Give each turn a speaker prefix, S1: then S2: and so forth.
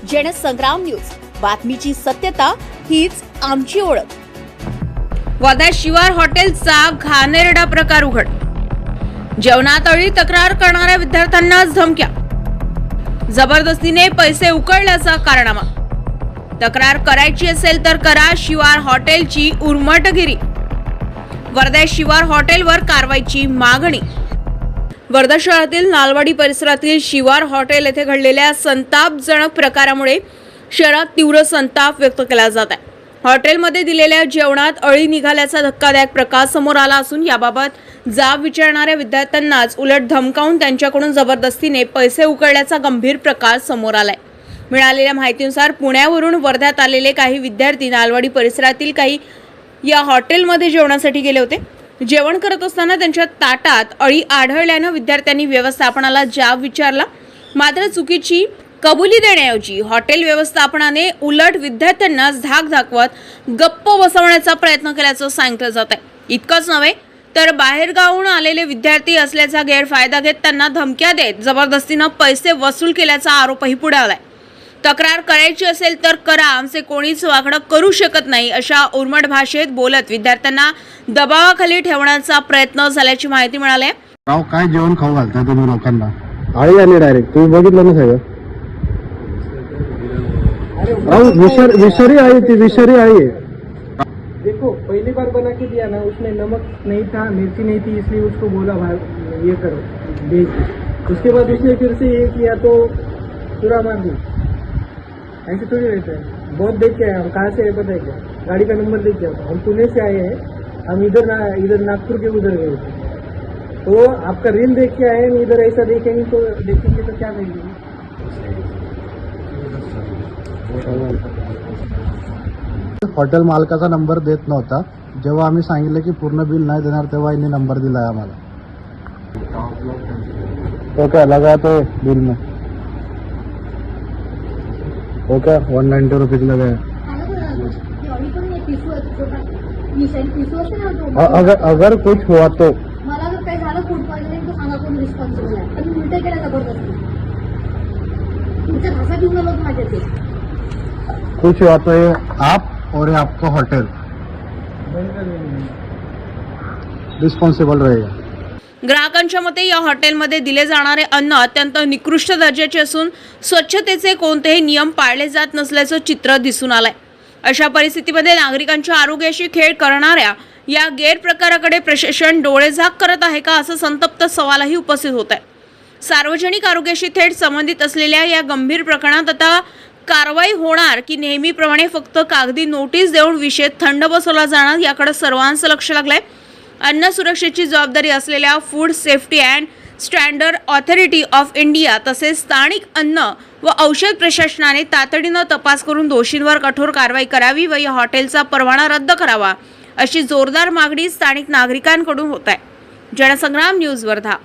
S1: Jansangram news, बातमीची सत्यता हीच आमची ओळख।
S2: वर्धा शिवार हॉटेलचा घाणेरडा प्रकार उघड। जेवणात अळी तक्रार करणाऱ्या विद्यार्थ्यांना धमक्या। जबरदस्तीने पैसे उकळल्याचा कारनामा। तक्रार करायची असेल तर करा, शिवार हॉटेलची उर्मटगिरी। वर्धा शिवार हॉटेलवर कारवाईची मागणी। वर्धा शहरातील नालवाडी परिसरातील शिवार हॉटेल येथे घडलेल्या संतापजनक प्रकारामुळे शहरात तीव्र संताप व्यक्त केला जात आहे। हॉटेलमध्ये दिलेल्या जेवणात अळी निघाल्याचा धक्कादायक प्रकार समोर आला असून याबाबत जाब विचारणाऱ्या विद्यार्थ्यांनाच उलट धमकावून त्यांच्याकडून जबरदस्तीने पैसे उकळल्याचा गंभीर प्रकार समोर आलाय। मिळालेल्या माहितीनुसार पुण्यावरून वर्ध्यात आलेले काही विद्यार्थी नालवाडी परिसरातील काही या हॉटेलमध्ये जेवणासाठी गेले होते। जेवण करत असताना त्यांच्या ताटात अळी आढळल्याने विद्यार्थ्यांनी व्यवस्थापनाला जाब विचारला, मात्र चुकीची कबुली देण्याऐवजी हॉटेल व्यवस्थापनाने उलट विद्यार्थ्यांनाच धाक दाखवत गप्प बसवण्याचा प्रयत्न केल्याचं सांगितलं जात आहे। इतकंच नव्हे तर बाहेरगावून आलेले विद्यार्थी असल्याचा गैरफायदा घेत त्यांना धमक्या देत जबरदस्तीनं पैसे वसूल केल्याचा आरोपही पुढे आलाय। तक्रार करायची असेल तर करा, आमचे कोणीच वाकडं करू शकत नाही अशा उर्मट भाषेत बोलत विद्यार्थ्यांना दबावाखाली ठेवण्याचा प्रयत्न झाल्याची माहिती मिळाली आहे।
S3: राव, काय जेवण खाऊ घालता तुम्ही लोकांना?
S4: आळी आली डायरेक्ट, तुम्ही बघितलं ना सगळं? विषारी आई थी, विषारी आई है।
S5: देखो पहली बार बना के दिया ना, उसमें नमक नहीं था, मिर्ची नहीं थी, इसलिए उसको बोला भाई ये करो भेज। उसके बाद उसने फिर से ये किया तो पूरा मार दी। ऐसे थोड़ी रहता है। बहुत देख के आए हम, कहाँ से है पता है क्या? गाड़ी का नंबर देख के आए, हम पुणे से आए हैं, हम इधर नागपुर के उधर गए थे, तो आपका रील देख के आए, इधर ऐसा देखेंगे तो क्या कहेंगे?
S3: हॉटेल मालकाचा नंबर देत नव्हता। जेव्हा आम्ही सांगितलं की पूर्ण बिल नाही देणार तेव्हा यांनी नंबर दिलाय आम्हाला। तो क्या लगा तो बिल में? तो क्या 190 रुपीज लगाया। अगर कुछ हुआ तो
S6: मला जर काही झालं फूड पॉइझनिंग तर सांगा कोण रिस्पॉन्सिबल आहे। आणि उलट केला जबरदस्ती, तुमच्या भाषा घेऊन लोक माझ्या ते
S3: कुछ हुआ तो ये आप और ये आपका होटल रिस्पॉन्सिबल रहेगा।
S2: ग्राहकांच्या मते या हॉटेलमध्ये दिले जाणारे अन्न अत्यंत निकृष्ट दर्जाचे असून स्वच्छतेचे कोणतेही नियम पाळले जात नसल्याचं चित्र दिसून आलंय। अशा परिस्थितीमध्ये नागरिकांच्या आरोग्याशी खेळ करणाऱ्या या गैरप्रकाराकडे प्रशासन डोळेझाक करत आहे का, असं संतप्त सवालही उपस्थित होत आहे। सार्वजनिक आरोग्याशी थेट संबंधित असलेल्या या गंभीर प्रकरणात आता कारवाई होणार की नेहमीप्रमाणे फक्त कागदी नोटीस देऊन विषय थंड बसवला जाणार, याकडे सर्वांचं लक्ष लागलंय। अन्न सुरक्षेची जबाबदारी असलेल्या food safety and standard authority of India तसेच स्थानिक अन्न व औषध प्रशासनाने तातडीनं तपास करून दोषींवर कठोर कारवाई करावी व या हॉटेलचा परवाना रद्द करावा, अशी जोरदार मागणी स्थानिक नागरिकांकडून होत आहे। जनसंग्राम न्यूज वर्धा।